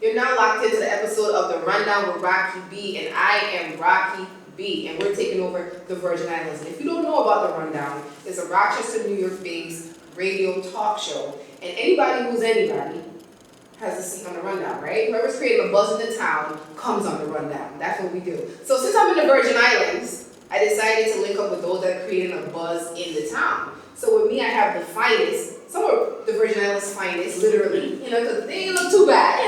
You're now locked into the episode of The Rundown with Racqui B, and I am Racqui B, and we're taking over the Virgin Islands. And if you don't know about The Rundown, it's a Rochester, New York-based radio talk show, and anybody who's anybody has a seat on The Rundown, right? Whoever's creating a buzz in the town comes on The Rundown. That's what we do. So since I'm in the Virgin Islands, I decided to link up with those that are creating a buzz in the town. So with me, I have the finest, some of the Virgin Islands' finest, literally, you know, because they ain't look too bad.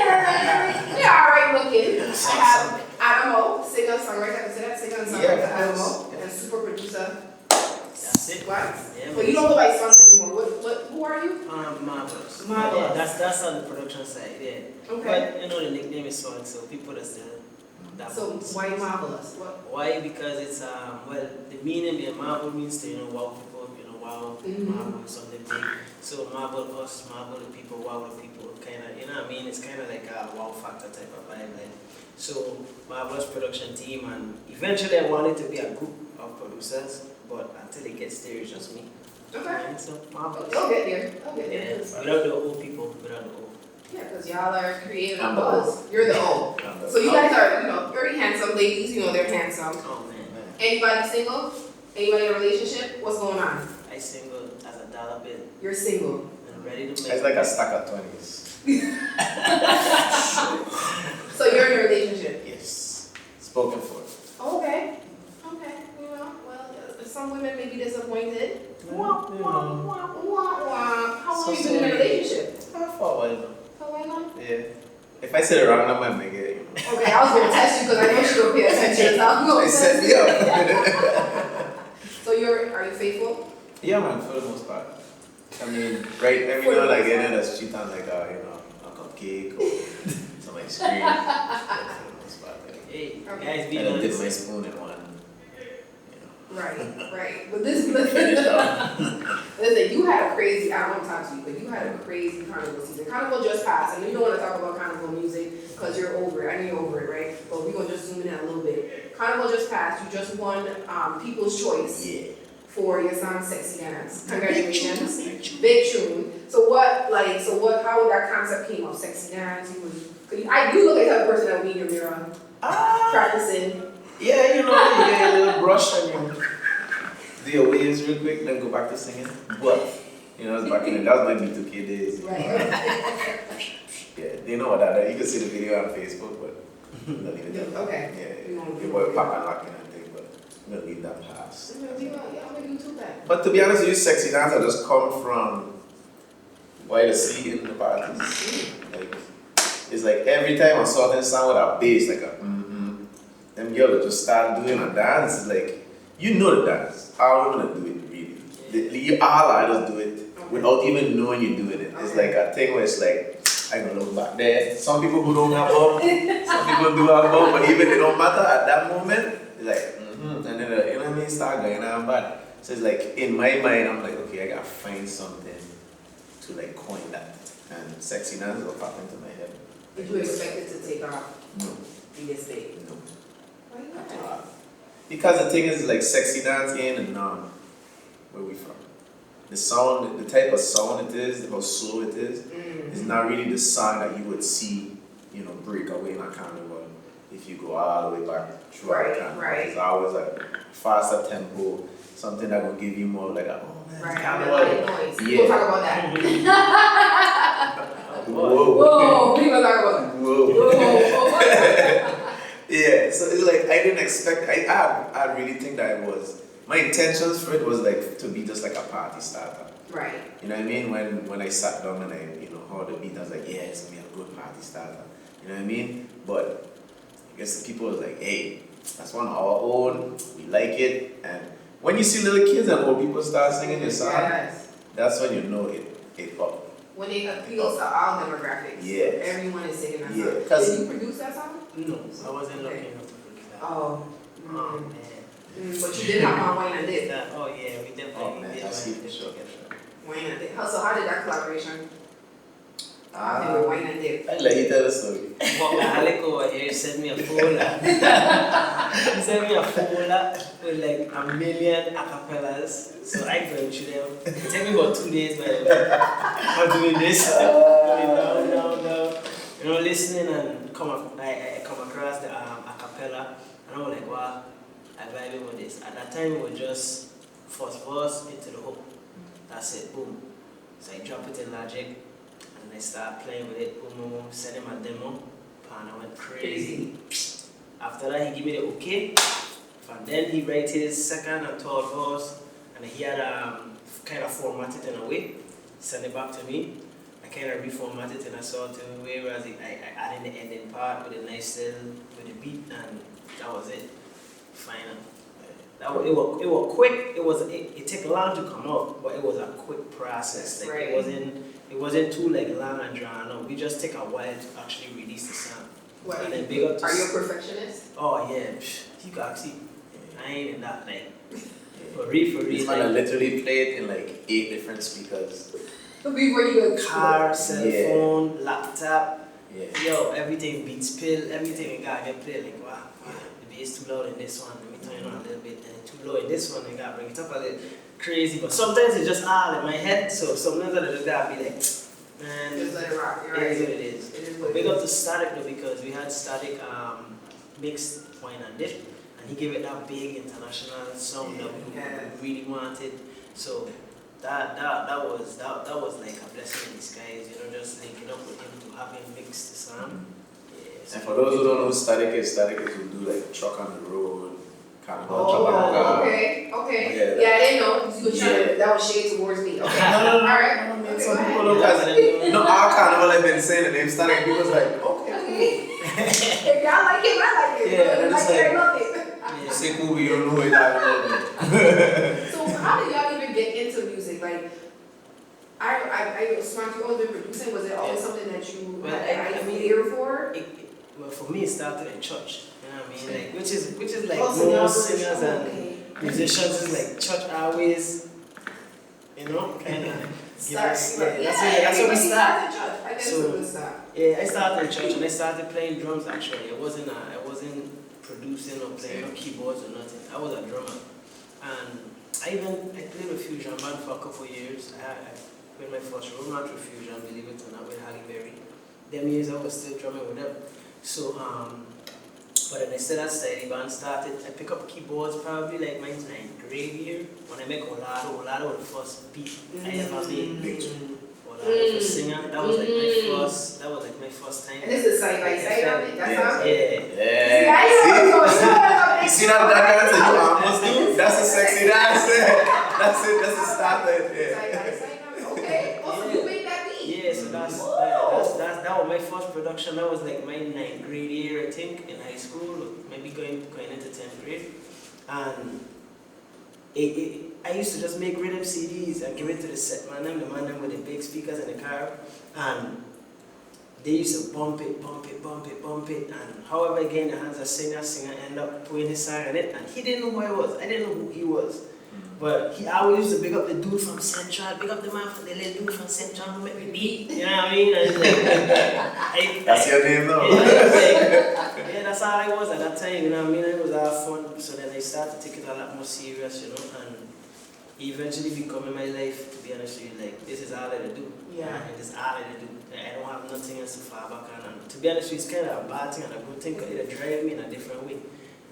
They're all right looking. I have Adamo, singer, songwriter, I can say that, singer and songwriter, Adamo, and super producer. That's it. What? Yeah, But you don't go by Swans anymore. Who are you? Marvelous. Marvelous. Yeah, that's on the production side, yeah. Okay. But you know the nickname is SWANKS, so people are still that. So why Marvelous? What? Why? Because it's well, the meaning behind marvel means to wow people, wow, marvel something big. So marvel us, marvel the people, wow the people, kind of, you know what I mean? It's kind of like a wow factor type of vibe, like. So marvelous production team, and eventually I wanted to be a group of producers, but until it gets there, it's just me. Okay. And so marvelous. I'll get there. I'll get there. Yeah, without the old people, without the old. Yeah, because y'all are creating a I'm the buzz. You're the O. So you guys are, you know, very handsome ladies. You know they're handsome. Oh man. Anybody single? Anybody in a relationship? What's going on? I single as a dollar bill You're single. and ready to make. It's like a stack of 20s. So you're in a relationship? Yes. Spoken for. Oh, okay. Okay. You know, well, some women may be disappointed. Wah, wah, wah, wah, wah. How long you been in a relationship? For a while now. How long? Yeah. If I say the wrong number, I might get it. You know. Okay, I was going to test you because I know she don't pay attention. So I'm going They to set test me you. up. So are you faithful? Yeah, man, for the most part. I mean, right, every now and again, there's cheat on like, you know, a cupcake or some ice cream. But for the most part, like, Hey, Okay. guys, be I don't dip my honest. spoon in one. You Right. But listen, you had a crazy, I don't want to talk to you, but you had a crazy carnival season. Carnival just passed, and you don't want to talk about carnival music because you're over it. I know you're over it, right? But we're going to just zoom in a little bit. Carnival just passed. You just won People's Choice Yeah. for your song Sexy Dance. Congratulations. Big tune. How that concept came up? Sexy Dance? You look like the type of person that would be in your mirror practicing. Yeah, you know, you get a little brush and you do your waves real quick, then go back to singing. But, you know, it's back in that was my B2K days. Right. Yeah, they know what that is. You can see the video on Facebook, but I'm gonna leave it there. Okay. Yeah, people are pop and locking and thing, but I'm gonna leave that pass. Yeah, I'm gonna do too bad. But to be honest with you, sexy dance just come from what I see in the parties. Like, it's like every time I saw this sound with a bass, like a them girls just start doing a dance. It's like, you know the dance. All women do it, really. You all idols do it without even knowing you're doing it. It's like a thing where it's like, I'm gonna look back there. Some people who don't have bum, some people do have bum, but even it don't matter at that moment. It's like, and then you know what I mean, start going on bad. So it's like in my mind, I'm like, okay, I gotta find something to like coin that, and sexy dance will pop into my head. Did you expect it to take off No, in this day? no. Why not? Because the thing is, like, sexy dance in and where we from. The sound, the type of sound it is, how slow it is not really the sound that you would see, you know, break away in a carnival if you go all the way back through the carnival. Right. It's always like faster tempo, something that will give you more like a, oh man, Right, carnival. noise. Yeah. We'll talk about that. Whoa. Whoa, we gonna talk about that. Whoa. Yeah, so it's like I didn't expect. I really think that it was my intentions for it was like to be just like a party starter. Right. You know what I mean? When I sat down and I heard the beat, I was like, yeah, it's gonna be a good party starter. You know what I mean? But I guess the people was like, hey, that's one of our own. We like it. And when you see little kids and old people start singing your song, that's when you know it up. When it appeals to all demographics. Yeah. Everyone is singing that Yeah, song. Did you produce that song? No, I wasn't lucky enough to produce that. Oh. Oh man. But you did have on Wayne and Dip. Oh yeah, we definitely Oh man, did. I see for sure. Wayne and Dip. So how did that collaboration happen Ah, with Wayne and Dip? I let you tell the story. Well, Alec over here sent me a folder. He sent me a folder with like 1 million acapellas. So I go through them. It took me about 2 days, but I'm doing this. No. You know, listening and I come across the a cappella, and I was like, wow, I vibe with this. At that time, it was just first verse into the hook. That's it, boom. So I drop it in Logic, and I start playing with it, boom, boom, boom, send him a demo, and I went crazy. After that, he gave me the okay. From then, he write his second and third verse, and he had kind of formatted in a way, send it back to me. I kind of reformatted it in a certain way, whereas I added the ending part with a nice little, with the beat, and that was it. Final. It was quick. It took long to come out, but it was a quick process. Like it wasn't too like long and drawn out. We just take a while to actually release the sound. What, and then big up to are you a perfectionist? Oh yeah, you can actually. I ain't in that like for real. This man literally played in like 8 different speakers. Before you go car, cell phone, laptop. Yeah. Yo, everything beats pill, everything I gotta get played. Like wow, the bass too loud in this one. Let me turn it on a little bit. And too low in this one. I gotta bring it up a little. Crazy, but sometimes it's just all in my head. So sometimes I just gotta be like, man, just let it rock. You're it right. is what it is. It is what it Big is. up to Static though, because we had Static mixed wine and dish, and he gave it that big international sound that we really wanted. So that was like a blessing in disguise, you know, just linking up with him to have him mix the sound. Yeah, so And for those who don't know who Static is who do like truck on the road, carnival, truck okay. Yeah, Yeah, I didn't know. You were trying to, that was shade towards me. Okay. No. Alright. Okay, Okay, some go people ahead. look at our carnival have been saying the name Static, and people's like, okay. If y'all like it, I like it. Yeah, If you and it's like it, I like- love it. yeah. Say cool, we don't know it, I love it. So how did y'all even get into music? Like, I Swank, you always been producing. Was it always something that you Well, had I an mean, ear for? Well, for me, it started in church. You know what I mean? Like, which is like Oh, so y'all most were- singers and okay. musicians is like church always, you know, kind of. That's that's where we everybody start. starts in church. I think So- it's a good start. Yeah, I started in church and I started playing drums actually. I wasn't producing or playing on keyboards or nothing. I was a drummer. And I played with Fusion Band for a couple of years. I played my first road march with Fusion, believe it or not, with Halle Berry. Them years I was still drumming with them. So, but then I still had steady band started. I pick up keyboards probably like my 9th grade year when I make Olado was the first beat I ever made. Olado for singer. That was like my first time. And this is side by side on it. That's how. Yeah. See, I didn't know it was You see that dance that you almost do? That's a sexy dance. That's the start right Side there. by side on it. Okay. Also, you made that beat. Yeah, so that was my first production. That was like my 9th grade year, I think, in high school, maybe going into 10th grade. And I used to just make rhythm CDs and give it to the set man, the man with the big speakers in the car, and they used to bump it, and however again the hands of singer end up putting his song in it, and he didn't know who I was. I didn't know who he was. But he always used to big up the dude from Central, big up the man from the little dude from Central who make me beat. You know what I mean? And it's like, That's your name now. yeah, that's how I was at that time, you know what I mean? It was all fun. So then I started to take it a lot more serious, you know, and eventually become in my life, to be honest with you, like, this is all I do. Yeah. This is all I do. I don't have nothing else to fall back on. And to be honest with you, it's kind of a bad thing and a good thing because it'll drive me in a different way.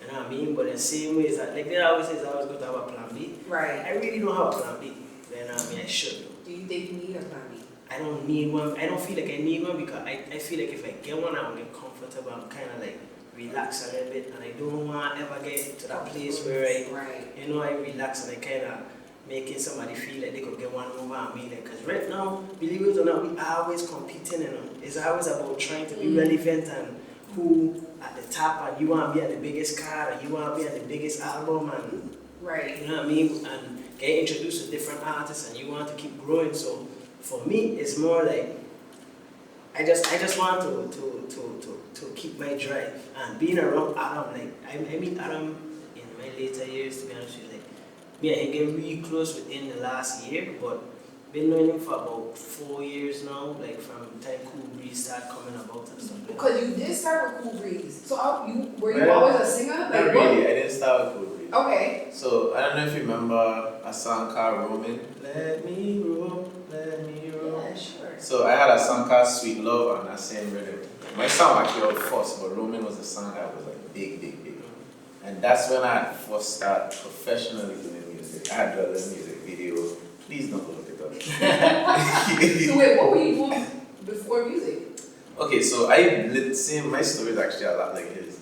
You know what I mean? But the same way, like they always say, it's always good to have a plan B. Right. I really don't have a plan B. You know what I mean? I should. Do you think you need a plan B? I don't need one. I don't feel like I need one because I feel like if I get one, I'll get comfortable. I'm kind of like relax a little bit, and I don't want to ever get to that place where I relax and I kind of making somebody feel like they could get one over on me. Because right now, believe it or not, we are always competing, you know. It's always about trying to be relevant and who at the top, and you want to be at the biggest car, and you want to be at the biggest album, and you know what I mean? And get introduced to different artists, and you want to keep growing. So for me, it's more like I just want to keep my drive and being around Adam. Like I meet Adam in my later years, to be honest with you. Like me and him get really close within the last year, but been knowing him for about 4 years now. Like from the time Cool Breeze started coming about and stuff like that. Because you did start with Cool Breeze. So were you always a singer? Not really. I didn't start with Cool Breeze. Okay. So I don't know if you remember a song called Roaming. Let me roam, let me roam. Yeah, sure. So I had a song called Sweet Love on that same rhythm. my song actually out first, but Roman was the song that was like big. And that's when I first started professionally doing music. I had done a music video. Please don't look it up. So wait, what were you doing before music? Okay, so my story is actually a lot like his.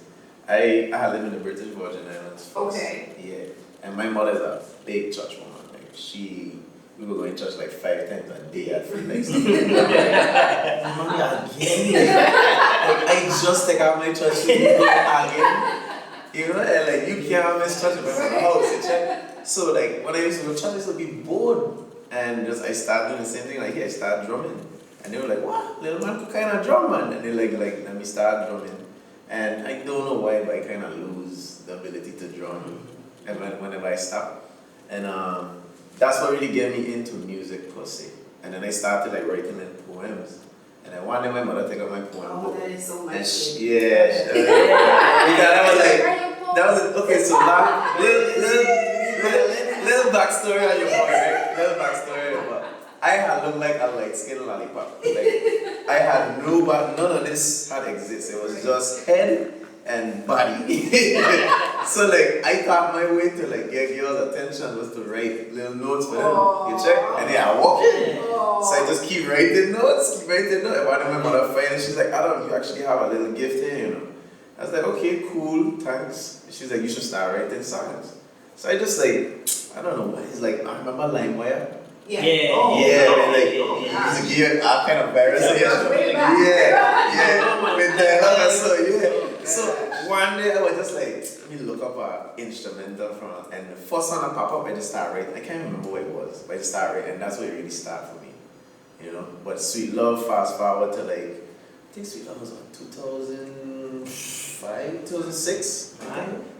I had lived in the British Virgin Islands first. Okay. Yeah. And my mother's a big church woman. Like we were going to church like 5 times a day at free next Mommy, again? Like, I just take out my church to again. You know, and like you can't miss church in my house. You check. So like when I used to go to church, I used to be bored. And just I started doing the same thing, like I started drumming. And they were like, what? Little man could kind of drum, man. And they like let me start drumming. And I don't know why, but I kind of lose the ability to drum whenever I stop. And that's what really get me into music per se. And then I started like writing in poems. And then one day my mother took out my poem book. That is so much. Because okay, so little backstory on your boy, right? Little backstory on your boy. I had looked like a light skin lollipop. Like I had none of this had exist. It was just head and body. So like I thought my way to like get girls' attention was to write little notes for them. You check, and then I walk in. So I just keep writing notes. And one of my mother finds, she's like, Adam, you actually have a little gift here, you know. I was like, okay, cool, thanks. She's like, you should start writing songs. So I just like, I don't know why. It's like, I remember LimeWire. Yeah. Used to give all kind of embarrassing. So one day I was just like, let me look up an instrumental and the first song that popped up, I just started writing. I can't remember what it was, but I just started writing, and that's where it really started for me, you know. But Sweet Love, fast forward to like, I think Sweet Love was on 2005, 2006,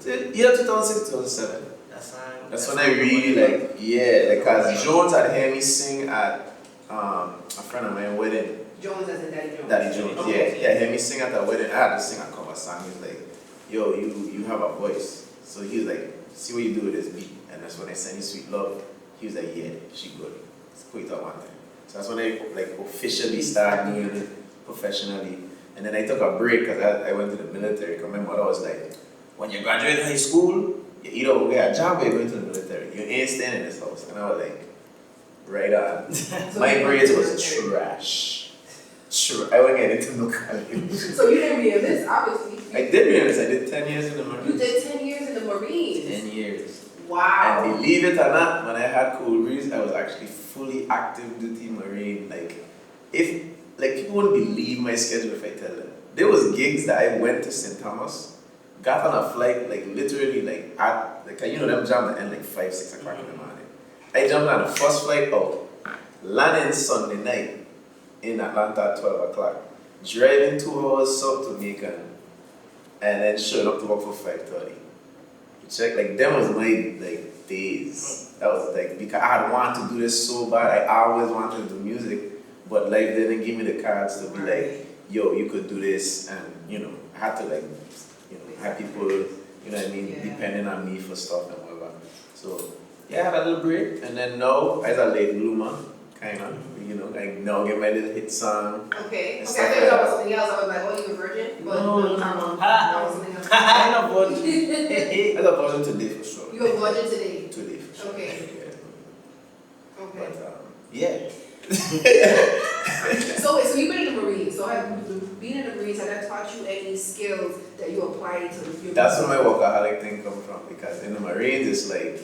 yeah, 2006, 2007. That's when I really because Jones had heard me sing at a friend of mine's wedding. Jones as in Daddy Jones? Daddy Jones, yeah, heard me sing at that wedding. I had to sing a cover song. He was like, yo, you have a voice. So he was like, see what you do with this beat. And that's when I sang you Sweet Love. He was like, yeah, she good. Let's quit that one time. So that's when I like officially started doing it professionally. And then I took a break because I went to the military. Because my mother was like, when you graduate high school, you either get a job or you're going to the military. You ain't staying in this house. And I was like, right on. My grades was trash. I wasn't getting into no college. So you didn't re-enlist, obviously. I did re-enlist. I did 10 years in the Marines. You did 10 years in the Marines? 10 years. Wow. And believe it or not, when I had Cool Breeze, I was actually fully active duty Marine. Like, people wouldn't believe my schedule if I tell them. There was gigs that I went to St. Thomas, got on a flight, like literally them jam the end like 5, 6 o'clock in the morning. I jumped on the first flight out, landing Sunday night in Atlanta at 12 o'clock, driving 2 hours south to Macon, and then showing up to work for 5:30. You check, like them was my like days. That was like, because I had wanted to do this so bad. I always wanted to do music, but life didn't give me the cards to be like, yo, you could do this, and you know, I had to like, you know, have people, you know what I mean, depending on me for stuff and whatever. So yeah, I had a little break, and then now, as a late bloomer, kind of, you know, like now get my little hit song. Okay, I thought you was something else. I was like, oh, you a virgin? But no, that was something else. I'm a virgin. I'm a virgin today for sure. You're a virgin today? Today for sure. Okay. Yeah. Okay. But, yeah. So you've been in the Marines. So have you been in the Marines? Has that taught you any skills that you apply to your That's where my workaholic thing comes from, because in the Marines it's like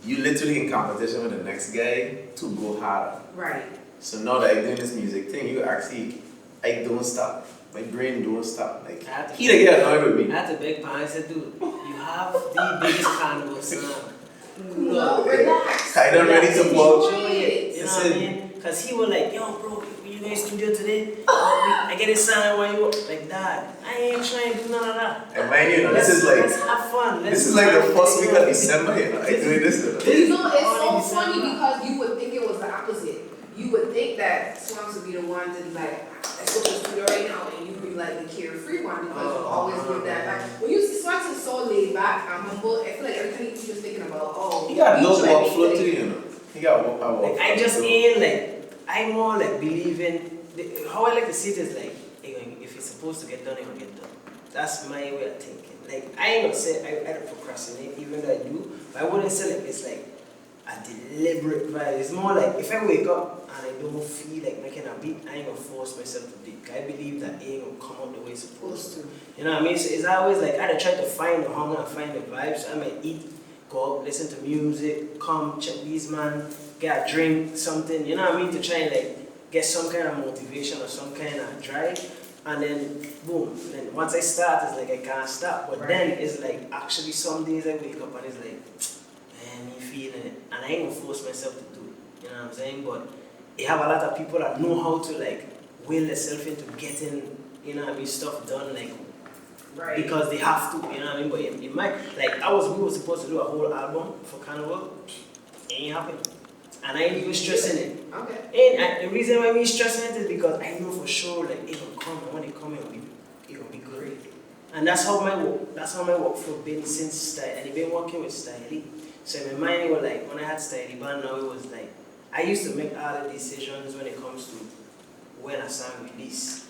you literally in competition with the next guy to go harder. Right. So now that I'm doing this music thing, I don't stop. My brain don't stop. Like he like get annoyed with me. I had to beg Pa. I said, dude, you have the biggest carnival son. No, relax. I don't ready to watch. Enjoy it. You know what I mean? Because he was like, yo, bro, you going to studio today? I get a sign while you like that. I ain't trying to do none of that. And mind you, this is like, let's have fun. This is like the first week of December, you know. I doing this. You know, it's so funny because you would think it was the opposite. You would think that Swanks would be the one to be like, let's go to the studio right now, and you'd be like the carefree one because you always give that back. When you see Swanks is so laid back and humble, I feel like everything he's just thinking about, he got no workflow too, you know. He got workflow. Like, I just ain't like, I more like believe in, how I like to see it is like, if it's a supposed to get done, it will get done. That's my way of thinking. Like, I ain't gonna say I don't procrastinate, even though I do, but I wouldn't say like it's like a deliberate vibe. It's more like if I wake up and I don't feel like making a beat, I ain't gonna force myself to beat. I believe that it ain't gonna come out the way it's supposed to. You know what I mean? So it's always like I try to find the hunger and find the vibes. So I might eat, go out, listen to music, come check these man, get a drink, something, you know what I mean? To try and like get some kind of motivation or some kind of drive. And then boom, then once I start, it's like I can't stop. But then it's like actually some days I wake up and it's like, man, me feeling it. And I ain't gonna force myself to do it. You know what I'm saying? But you have a lot of people that know how to like will themselves into getting, you know what I mean, stuff done like because they have to, you know what I mean? But it might like we were supposed to do a whole album for Carnival. It ain't happening. And I ain't even stressing it. Okay. And the reason why I'm stressing it is because I know for sure like it will come, and when it comes, it will be great. And that's how my workflow been since style. And I've been working with Styly. So in my mind it was like when I had Styly band, now it was like I used to make all the decisions when it comes to when a song release,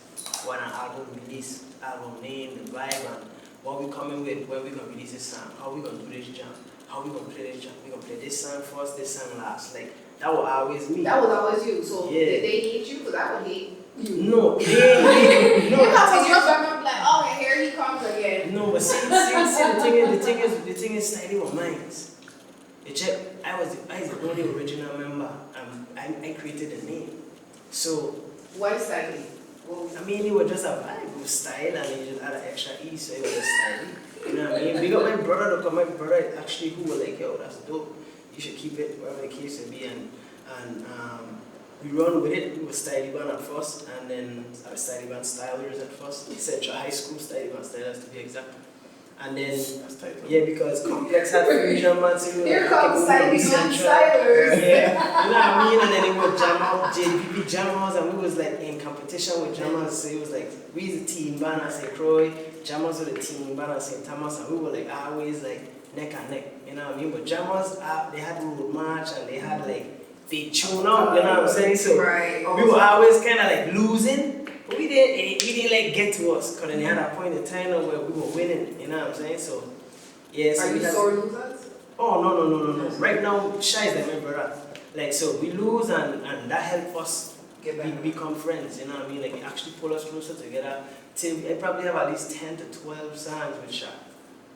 when an album release, album name, the vibe, and what we coming with, when we gonna release this song, how we gonna do this jam, how we gonna play this jam, we gonna play this song first, this song last. Like that was always me. That was always you. So Yeah. did they hate you? Because I would hate you. No, they ain't No, because you're gonna be like, oh, and here he comes again. No, but see, the thing is, Styly was mine. You check, I was the only original member. I created the name. So, Why Styly? I mean, it was just a vibe. It was style, and it just had an extra E, so it was just Styly. You know what I mean? Big up my brother, because my brother actually who was like, yo, that's dope. You should keep it, whatever the case may be. And we run with it. We were Styly band at first, and then our Styly band Stylers at first. Central High School Styly band Stylers to be exact. And then, yeah, because Complex had fusion material. Here comes Styly band Stylers. Yeah, you know what I mean? And then it was JPP Jammers, and we was like in competition with Jammers. So it was like, we was the team band at St. Croix, Jammers were the team band at St. Thomas, and we were like always like neck and neck, you know what I mean? But Jammers, they had road march, and they had like big tune up, you know what I'm saying? So we were always kind of like losing. But we didn't like get to us, because then they had a point in time where we were winning, you know what I'm saying? So, yeah. So are you sore losers? Oh, no. Right now, Shy is like my brother. Like, so we lose, and that helped us become friends, you know what I mean? Like, it actually pull us closer together till I probably have at least 10 to 12 songs with Shy.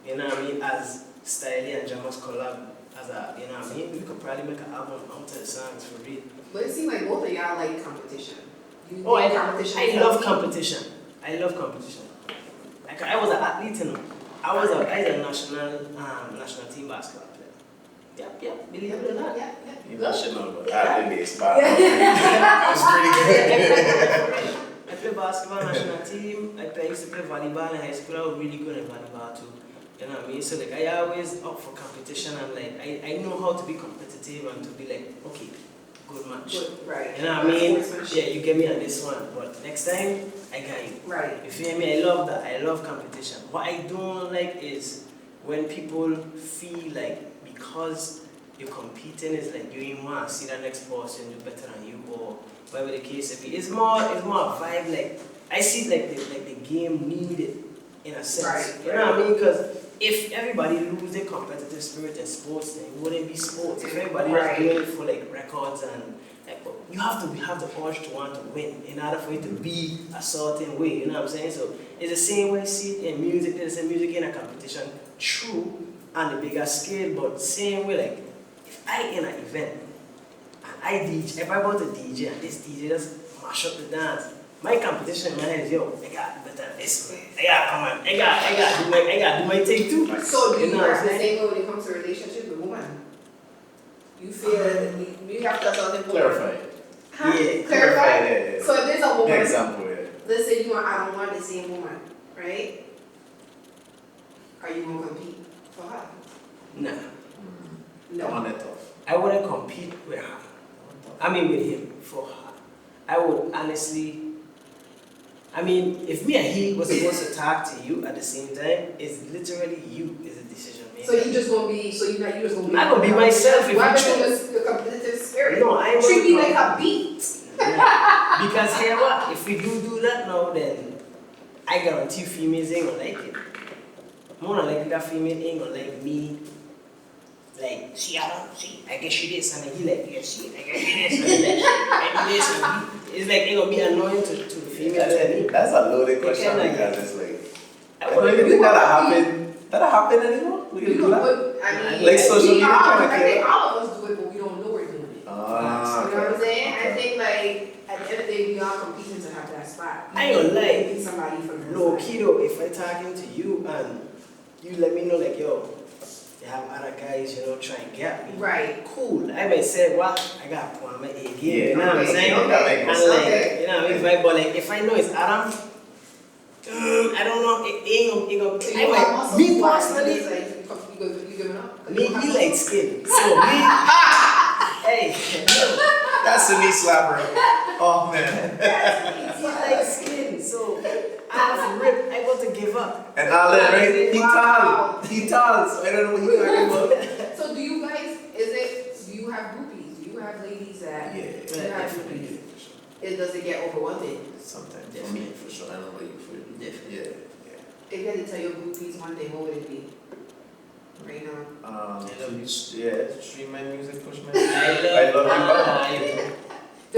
You know what I mean? As Styly and Jammers collab, as a, you know what I mean? We could probably make an album out of the songs for real. But it seems like both of y'all like competition. I love competition. I love competition. Like I was an athlete, you know. I was a national team basketball player. Yep, believe it or not. Yeah. National, but athlete-based I was pretty good. I played basketball national team. I used to play volleyball in high school. I was really good at volleyball too. You know what I mean? So like I always up for competition, and like I know how to be competitive and to be like, okay, good match. Right. You know what I mean? Yeah, you get me on this one, but next time, I got you. Right. You feel me? I love that. I love competition. What I don't like is when people feel like because you're competing, it's like you ain't want to see the next person do better than you, or whatever the case may be. It's more a vibe. Like I see like the game needed in a sense. Right. You know what I mean? Because if everybody lose their competitive spirit in sports, then it wouldn't be sports. If everybody was doing it for like records and like, you have to have the urge to want to win in order for it to be a certain way. You know what I'm saying? So it's the same way I see it in music. There's the music in a competition, true, on the bigger scale, but same way like if I in an event and I DJ, if I bought a DJ and this DJ just mash up the dance. My competition in my head is, yo, I got better this way. I got do my take too. So do you work the same way when it comes to relationships with women? You feel you have to tell them Clarify it. Huh? Yeah. Clarify? Yeah. So if there's a woman, Example, yeah. let's say I don't want the same woman, right? Are you gonna compete for her? Nah. No. On that tough. I wouldn't compete with her. I mean with him, for her. I would honestly, I mean, if me and he was supposed to talk to you at the same time, it's literally you is a decision maker. So you just gonna be, you're just gonna be. I'm not gonna be myself if you Why choose. the competitive spirit? No, I ain't Treat me gonna like a beat. Because here what? If we do that now, then I guarantee females ain't gonna like it. More than likely that female ain't gonna like me. Like, see, I guess she this, and then he like, yeah, see, I guess she this, and then I do this, and it's like, ain't gonna be annoying to the female. That's a loaded question because it's like, I don't even think that'll happen anymore. We can do that. I mean, Like social media I think all of us do it, but we don't know we're doing it. Ah, You know what I'm saying? okay. I think like at the end of the day, we are competing to have that spot. I ain't gonna lie. Need somebody from the No, side. kiddo, if I talking to you and you let me know like, yo, you have other guys, try and get me. Right. Cool. I might say, well, I got to put my A game. Yeah, You know what I'm okay, saying? okay. That makes And sense. like, Okay. you know what I mean? But like, if I know it's Adam, I don't know, it ain't gonna, So I you might, almost me like, personally, you giving up? me like skin. So me, hey, That's a knee slapper. Oh man. he like skin. So I have rip, I got to give up. And Alan, right? Wow. He tall, so I don't know what he's talking about. So do you guys, do you have groupies? Do you have ladies that, Yeah, you have groupies? Does it get overwhelming? sometimes for me, for sure. I don't know about you, for you. Definitely. Yeah. If you had to tell your groupies one day, what would it be? Right now. Stream my music, push my I love you.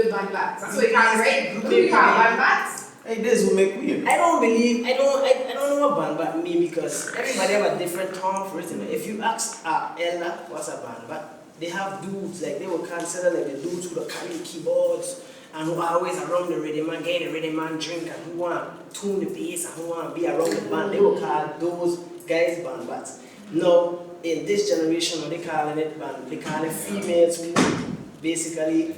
The bad bats. That's what you call it, right? What do you call bad bats? Hey, this will make me. I don't know what band bat mean because everybody have a different term for it. If you ask Ella what's a band bat, they have dudes, like they will consider like the dudes who carry the keyboards and who are always around the rhythm man, get the rhythm man drink and who want to tune the bass and who want to be around the band. They will call those guys band bats. Now, in this generation, they calling it band, they call it females who basically,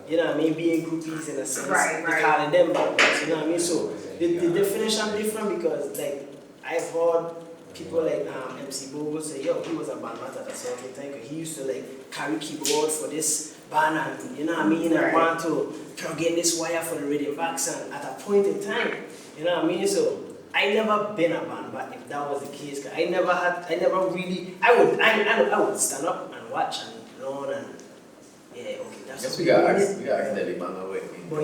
you know what I mean, being groupies in a sense. Right. They calling them band bats, you know what I mean? So the definition different because like I've heard people like MC Bobo say, yo, he was a band bat at a certain time because he used to like carry keyboard for this band and you know what I mean, and want to plug in this wire for the rhythm backs and at a point in time, you know what I mean? So I never been a band bat if that was the case. Cause I never really, I would stand up and watch and learn and yeah, okay, that's I guess what we got accidentally banned away. but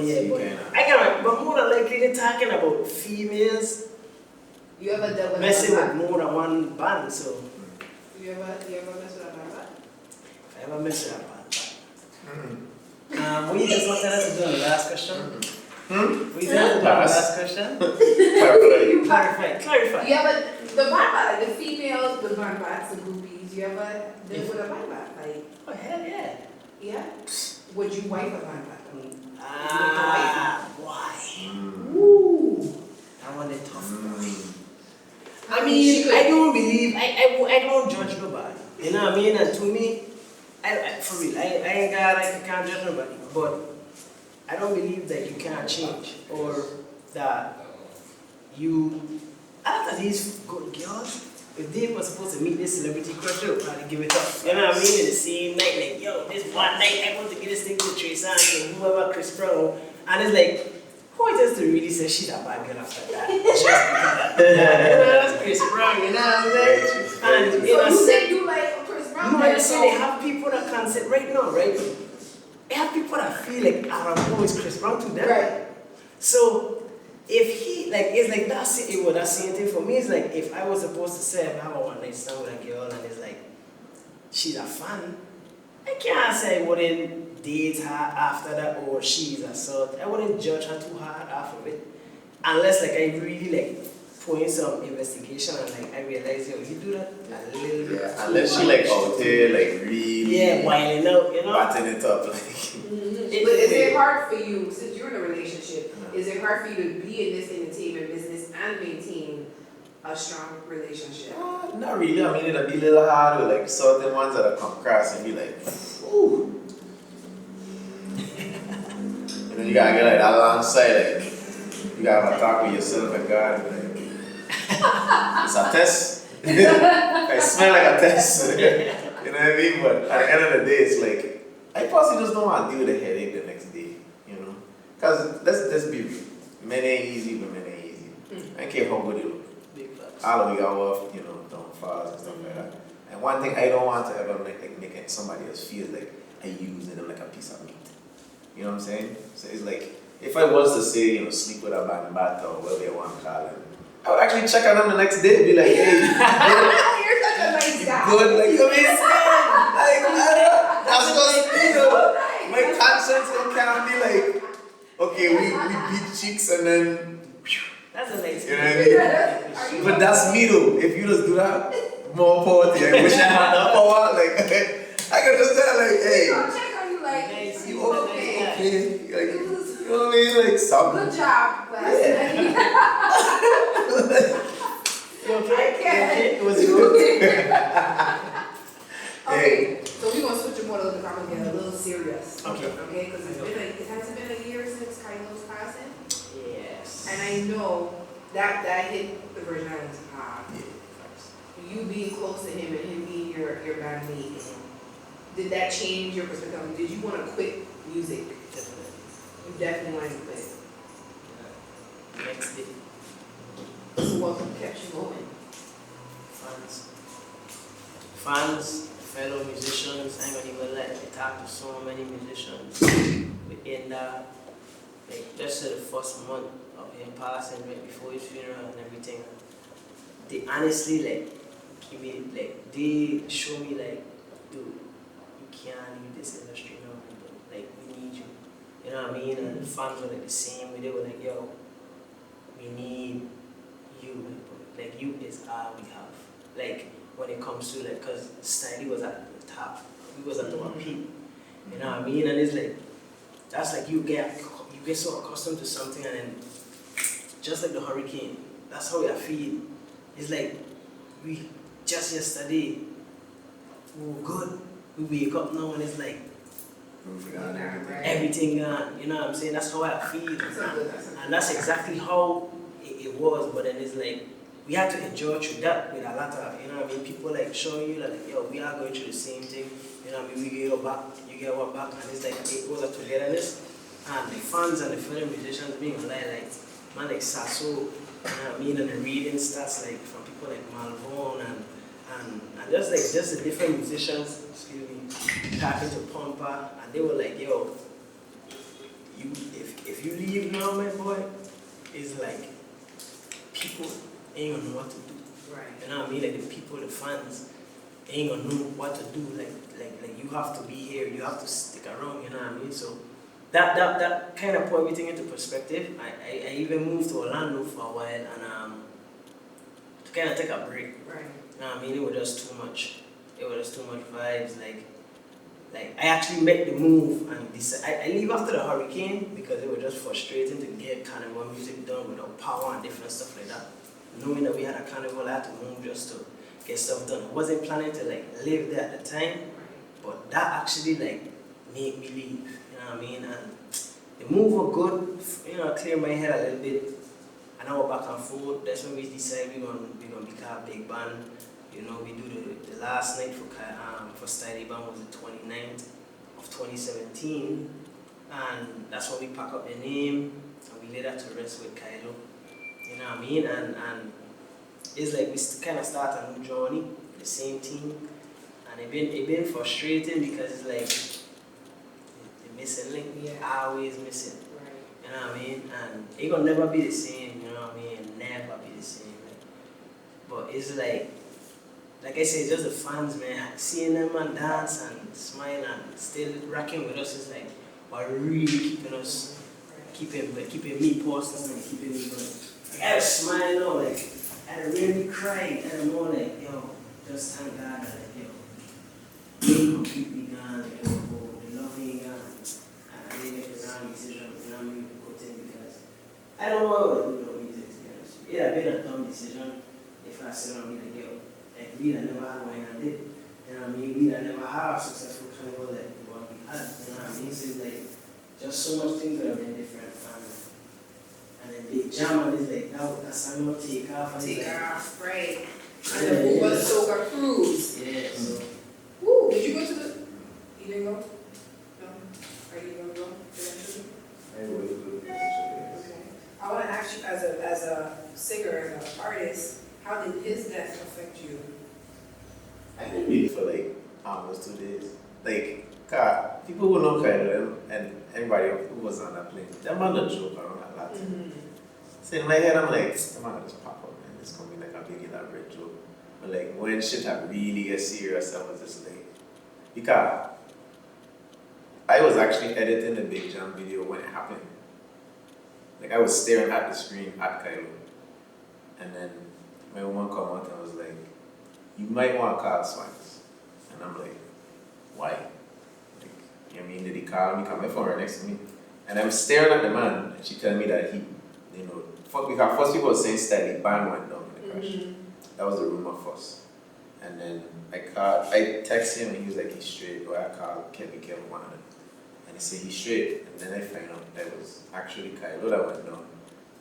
I got but more than likely they're talking about females You ever dealt with messing a with bad more than one band, so bat? You ever mess with a bad bat? if I ever mess with a band. What you just wanted us to do on the last question? We did on the last question? Clarify. You ever, the bad bat, like the females, the bad bats, the groupies, you ever dealt with a bad bat? Like, Oh hell yeah. yeah? Would you wife a bad bat? I mean, Why? woo! I want it tough. I I mean, she mean, could- I don't believe, I don't judge nobody. You know what I mean? And to me, for real, I ain't got, I can't judge nobody. But I don't believe that you can't change or that after these good girls, if they were supposed to meet this celebrity crush, they'll probably give it up. You know what I mean? In the same night, like, yo, this one night I want to get this thing to Trey Songz and whoever, Chris Brown. And it's like, who is this to really say she's a bad girl after that? Just because you know, that's Chris Brown, you know what I'm saying? And So in a you sense, say you like Chris Brown? no, I just say they have people that can sit right now, right? They have people that feel like Adam is Chris Brown to them. Right. So if he like it's like that same thing for me. It's like if I was supposed to say I have a one night stand with a girl and it's like she's a fan, I can't say I wouldn't date her after that or she's a sort. I wouldn't judge her too hard after it. Unless like I really like put in some investigation and like I realize yo, you do that a little bit. Yeah, unless she like out there like really whiling out, you know. batting it up like. But is it hard for you, since you're in a relationship, is it hard for you to be in this entertainment business and maintain a strong relationship? Not really. I mean, it'll be a little hard with like certain ones that'll come across and be like, ooh. And then you gotta get like that alongside, like, you gotta have a talk with yourself and God, and like, it's a test. I smell like a test. You know what I mean? But at the end of the day, it's like, I personally just don't want to deal with the headache the next day, you know? Because let's be real. Men ain't easy, women ain't easy. I don't care how good you look. Big facts. All of you are off, you know, downfalls and stuff like that. And one thing I don't want to ever make somebody else feel like I using them like a piece of meat. You know what I'm saying? So it's like, if I was to say, you know, sleep with a bad bat or whatever you want to call it, I would actually check on them the next day and be like, hey, You're such a nice guy. good, like, I mean, that's just, you know, my conscience it can't be like, okay, we beat cheeks and then, That's a nice you know what I mean? But that's me though. If you just do that, more power to you. I wish I had that power. Like, I can just tell, like, hey, I'll check on you like, you okay. okay? Like, It you was know what I mean? Like, something. good job last Yeah. night. You okay? I can't. You okay? Was it good? Okay, so we're gonna switch it more to the comment get a little serious. Okay. Okay, because it hasn't been a year since Kylo's passing. Yes. And I know that hit the Virgin Islands hard. You being close to him and him being your bandmate, did that change your perspective? Did you want to quit music? Definitely. You definitely wanted to quit. Next day. So what kept you going? Fans, fellow musicians, I ain't gonna even let me talk to so many musicians within that. Like, let's say the first month of him passing, right before his funeral and everything, they honestly give me, they show me dude, you can't leave this industry now, but we need you. You know what I mean? And the fans were the same way, they were like, yo, we need you, you is all we have. When it comes to cause Snidey was at the top, we was at the peak. You know what I mean? And it's that's you get so accustomed to something, and then just like the hurricane, that's how I feel. It's we just yesterday we were good. We wake up now and it's everything gone. You know what I'm saying? That's how I feel. And that's exactly how it was. But then it's we had to endure through that with a lot of, you know what I mean, people showing you yo, we are going through the same thing, you know what I mean, we get your back, you get our back, and it's it was a togetherness. And the fans and the fellow musicians being online, man Sasso, you know what I mean, and the reading stats from people like Malvon and just the different musicians, excuse me, talking to Pompa, and they were yo, you if you leave now, my boy, it's people ain't gonna know what to do. Right. You know what I mean? The people, the fans, ain't gonna know what to do. You have to be here, you have to stick around, you know what I mean? So that kind of put everything into perspective. I even moved to Orlando for a while and to kind of take a break. Right. You know what I mean? It was just too much. It was just too much vibes. I actually made the move and I leave after the hurricane because it was just frustrating to get carnival music done without power and different stuff like that. Knowing that we had a carnival, I had to move just to get stuff done. I wasn't planning to live there at the time, but that actually made me leave. You know what I mean? And the move was good. You know, clear my head a little bit. And I was back and forth. That's when we decided we're gonna become a big band. You know, we do the last night for Steady Band was the 29th of 2017, and that's when we pack up the name and we laid that to rest with Kylo. You know what I mean? And it's we kind of start a new journey, the same team, and it been frustrating because it's the missing link, always missing. Right. You know what I mean? And it gonna never be the same. You know what I mean? Never be the same. But it's like I say, just the fans, man, seeing them and dance and smile and still rocking with us is what really keeping us, keeping me positive and keeping me going. I had a smile now, I really cried, and I'm more yo, just thank God that, yo, they completely gone, yo, the love ain't gone, and I didn't make the wrong decision, you know what I mean, because I don't know what to do with music, to be honest. It would have been a dumb decision if I said on me yo, we that never had one I did. You know what I mean? We that never had a successful carnival what we had. You know what I mean? So it's just so much things that have been different. And then Big Jam is that song will take off. And Take off, right. And And the Uber Soga Cruise. Yeah, so. Woo, did you go to the, you didn't go? No? Are you gonna go eventually? Okay. I wanna ask you as a singer, as an artist, how did his death affect you? I didn't read it for almost 2 days. God, people who know Kylo and everybody who was on that plane, that man don't joke around a lot. Mm-hmm. So in my head, I'm the man just pop up. big elaborate joke. But like when shit had really get serious, I was just like, because I was actually editing the Big Jam video when it happened. Like I was staring at the screen at Kylo. And then my woman come out and was like, you might want to call SWANKS. And I'm like, why? Like, you know what I mean? Did he call me? Because my phone right next to me. And I'm staring at the man, and she telling me that he, you know, because first people were saying steady, band went down in the crash. That was the rumor first. And then I text him and he was like, he's straight. Or I called Kevin, one of them. And he said, he's straight. And then I find out that it was actually Kylo that went down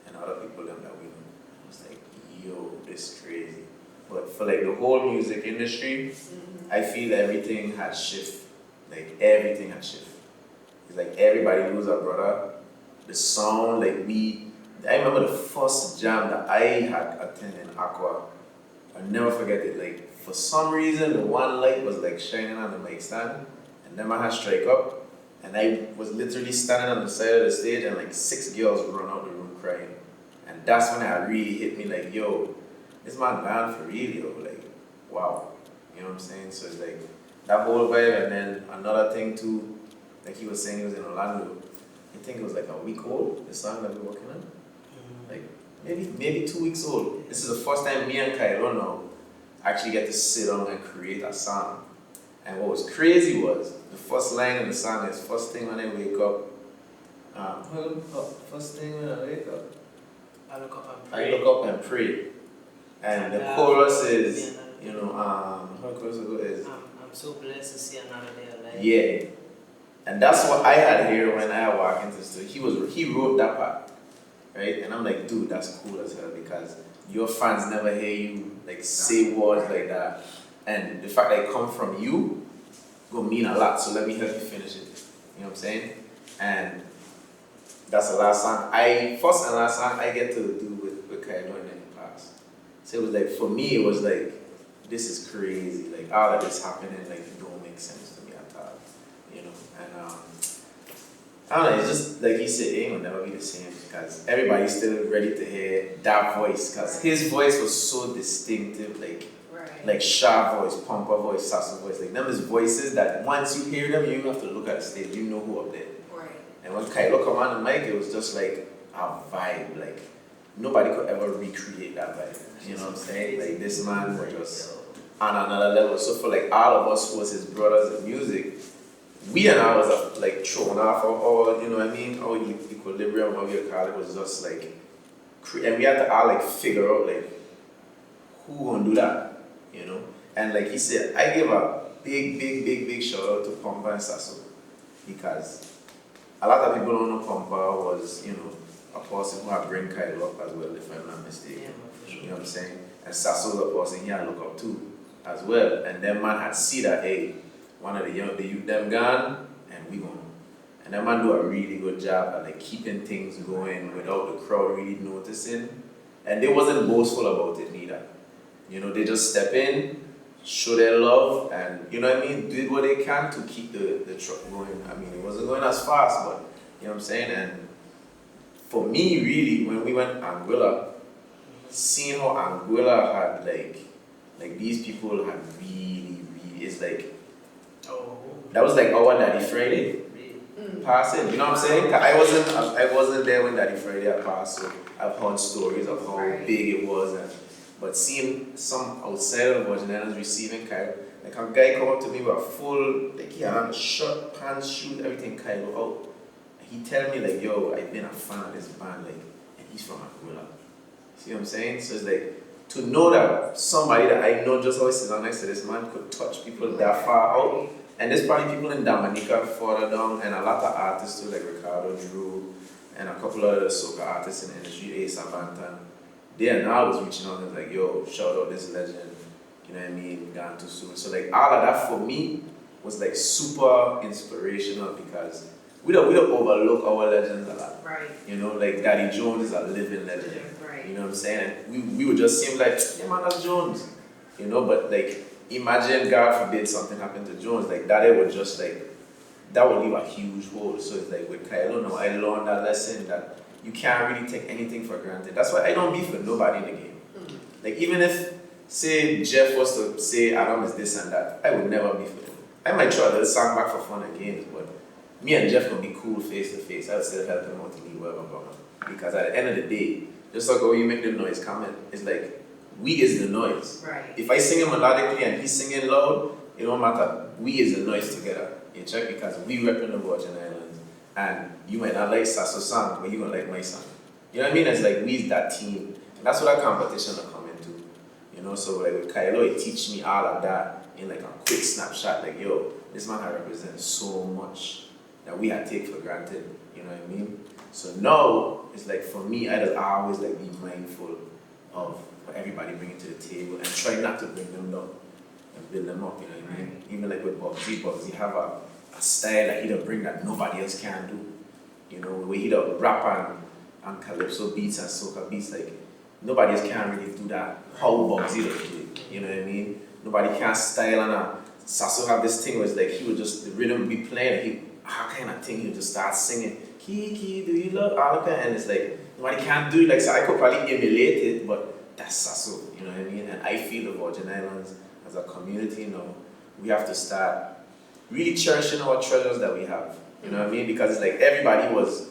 and other people them that we know. I was like, yo, this is crazy. But for like the whole music industry, I feel everything has shifted. Like everything has shifted. It's like everybody lose a brother. The sound, like I remember the first jam that I had attended in Aqua. I'll never forget it. Like for some reason, the one light was like shining on the mic stand, and then I had strike up, and I was literally standing on the side of the stage, and like 6 girls run out the room crying, and that's when it really hit me. Like, yo, this man band for real, yo. Like, wow, you know what I'm saying? So it's like that whole vibe, and then another thing too, like he was saying, he was in Orlando. I think it was like a week old. The song that we're working on. Like maybe 2 weeks old. This is the first time me and Kylo now actually get to sit down and create a song. And what was crazy was the first line of the song is first thing when I wake up. First thing when I wake up. I look up and pray. I look up and pray. And the chorus is, you know, how the chorus is. I'm so blessed to see another day alive. Yeah. And that's what I had here when I walked into the studio. He wrote that part. Right? And I'm like, dude, that's cool as hell because your fans never hear you like say words like that. And the fact that it come from you gonna mean a lot. So let me help you finish it. You know what I'm saying? And that's the last song. First and last song I get to do with Kylo and then pass. So it was like for me it was like this is crazy. Like all of this happening like it don't make sense to me at all. You know? And I don't know, it's just like he said, it ain't gonna never be the same because everybody's still ready to hear that voice because his voice was so distinctive, like sharp voice, pumper voice, sassy voice, like them is voices that once you hear them, you don't have to look at the stage, you know who up there. Right. And when Kylo come on the mic, it was just like a vibe, like nobody could ever recreate that vibe. You know what I'm saying? Like this man was just on another level. So for like all of us who was his brothers in music, we and I was like thrown off or you know what I mean, our equilibrium, how you call it, was just like, and we had to all like figure out like who gonna do that, you know. And like he said, I give a big shout out to Pumpa and Sasso because a lot of people don't know Pumpa was, you know, a person who had bring Kylo up as well, if I'm not mistaken. You know what I'm saying? And Sasso was a person he had look up to as well. And then man had see that, hey, one of the youth them gone, and we gone. And that man do a really good job at like keeping things going without the crowd really noticing. And they wasn't boastful about it neither. You know, they just step in, show their love, and you know what I mean, did what they can to keep the truck going. I mean, it wasn't going as fast, but you know what I'm saying? And for me, really, when we went Anguilla, seeing how Anguilla had like these people had really, it's like, that was like our Daddy Friday passing, you know what I'm saying? I wasn't there when Daddy Friday had passed, so I've heard stories of how big it was, but seeing some outside of Virginians receiving Kylo, like a guy come up to me with a full, like he had on a shirt, pants, shoes, everything Kylo out. And he tell me like, yo, I've been a fan of this band, like, and he's from Anguilla. See what I'm saying? So it's like, to know that somebody that I know just always sitting next to this man could touch people that far out. And there's probably people in Dominica further down, and a lot of artists too, like Ricardo Drew, and a couple of other soca artists in the industry, Ace Abantan. They and I was reaching out and like, yo, shout out this legend, you know what I mean, gone too soon. So like all of that for me was like super inspirational because we don't overlook our legends a lot. Right. You know, like Daddy Jones is a living legend. Right. You know what I'm saying? And we would just seem like, yeah man, that's Jones. You know, but like imagine God forbid something happened to Jones, like that it would just like, that would leave a huge hole. So it's like with Kylo now, I learned that lesson that you can't really take anything for granted. That's why I don't beef with nobody in the game. Like even if, say, Jeff was to say Adam is this and that, I would never be for him. I might try a little song back for fun and games, but me and Jeff will be cool face to face. I would still help him out to leave wherever I'm going. Because at the end of the day, just like how you make the noise comment, it's like, we is the noise. Right. If I sing it melodically and he's singing loud, it don't matter. We is the noise together. You check? Because we represent the Virgin Islands. And you might not like Sasso song, but you gonna like my song. You know what I mean? It's like we is that team. And that's what that competition will come into. You know, so like with Kylo, it teach me all of that in like a quick snapshot. Like, yo, this man represents so much that we had take for granted. You know what I mean? So now, it's like for me, I just always like be mindful of what everybody bringing to the table and try not to bring them down and build them up, you know what I mean? Even like with Bugsy have a style that he don't bring that nobody else can do. You know, where he don't rap and calypso beats and soca beats, like nobody else can really do that. How Bugsy does do it, you know what I mean? Nobody can style and Sasso have this thing where it's like he would just, the rhythm would be playing and he, kind of thing, he would just start singing. Kiki, do you love Alka? And it's like, nobody can do it. Like, so I could probably emulate it, but that's Sasso, you know what I mean? And I feel the Virgin Islands as a community, you know, we have to start really cherishing our treasures that we have, you know what I mean? Because it's like everybody was,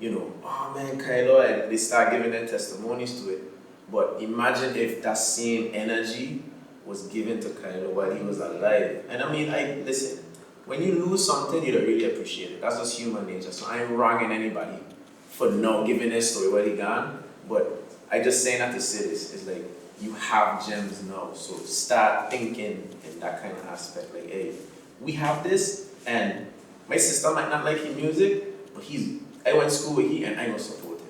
you know, oh man, Kylo, and they start giving their testimonies to it. But imagine if that same energy was given to Kylo while he was alive. And I mean, listen, when you lose something, you don't really appreciate it. That's just human nature. So I ain't wronging anybody for not giving their story while he gone. But I just saying that to say this, it's like, you have gems now. So start thinking in that kind of aspect. Like, hey, we have this, and my sister might not like his music, but I went to school with him and I don't support him.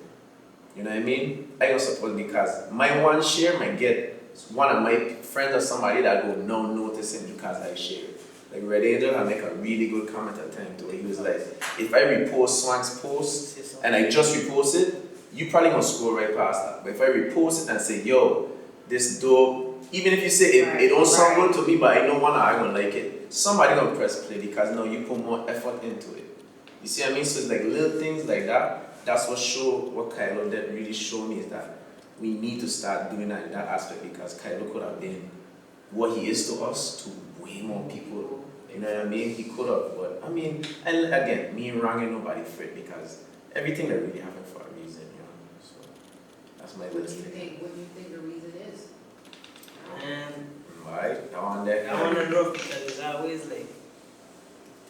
You know what I mean? I don't support him because my one share might get one of my friends or somebody that go no noticing because I share it. Like Red Angel had make a really good comment at the time too, where he was like, if I repost SWANKS post and I just repost it, you probably gonna scroll right past that. But if I repost it and say, yo, this dope, even if you say it don't sound good to me, but I know I gonna like it, somebody gonna press play because now you put more effort into it. You see what I mean? So it's like little things like that. That's what Kylo did really show me is that we need to start doing that in that aspect because Kylo could have been what he is to us to way more people. You know what I mean? He could have, but I mean, and again, me wronging nobody for it because everything that really happened for a reason, you know. So that's my little thing. What do you think the reason is? Right, I want to know because it's always like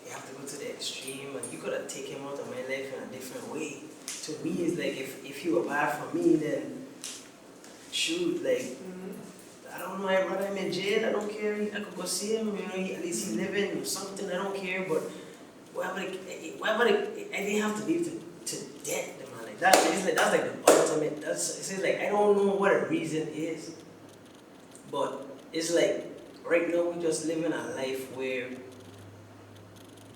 you have to go to the extreme and you could have taken him out of my life in a different way. To me, it's like if you were bad for me, then shoot, like I don't know, I'd rather him in jail, I don't care, I could go see him, you know, at least he's living or something, I don't care, but whatever, I didn't have to leave to death, man. Like that's like the ultimate, it's like, I don't know what a reason is, but it's like, right now we're just living a life where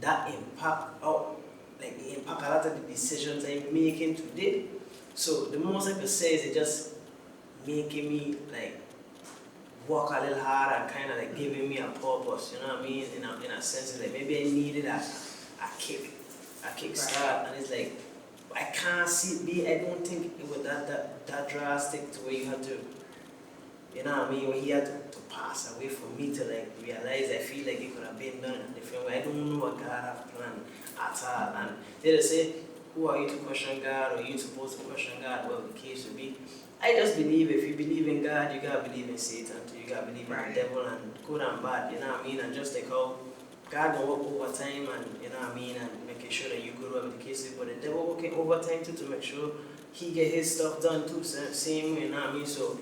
that impact a lot of the decisions I'm making today. So the most I could say is it just making me like work a little hard and kind of like giving me a purpose, you know what I mean? In a sense, like maybe I needed a kick start, and it's like I can't see it. I don't think it was that drastic to where you had to, you know what I mean? Where he had to pass away for me to like realize I feel like it could have been done in a different way. I don't know what God have planned at all. And they say, who are you to question God, or are you supposed to question God? Well, the case would be, I just believe if you believe in God, you gotta believe in Satan too. You gotta believe in the devil and good and bad, you know what I mean? And just like how God will work overtime and, you know what I mean, and making sure that you good, whatever the case is, but the devil working overtime too to make sure he get his stuff done too, same way, you know what I mean? So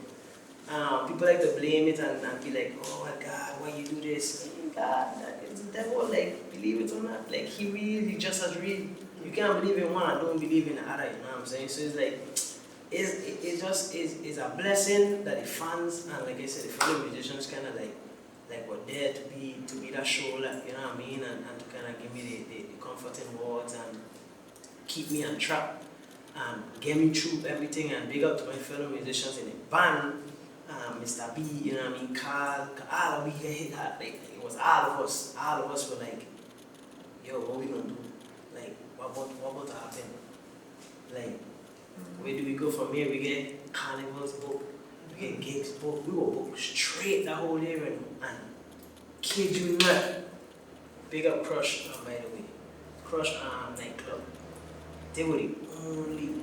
people like to blame it and be like, oh my God, why you do this? God, it's the devil, like, believe it or not, like he really just as real. You can't believe in one and don't believe in the other, you know what I'm saying? So it's like, it just is a blessing that the fans and like I said, the fellow musicians kind of like were there to be that shoulder, you know what I mean, and to kind of give me the comforting words and keep me on track and get me through everything. And big up to my fellow musicians in the band, Mr. B, you know what I mean, Carl, all of we hit that, like it was all of us were like, yo, what we gonna do? Like, what about to happen? Like, where do we go from here? We get carnivals book, we We get gigs, booked. We were booked straight the whole year, and kid you not. Big up Crush, by the way. Crush nightclub. They were the only,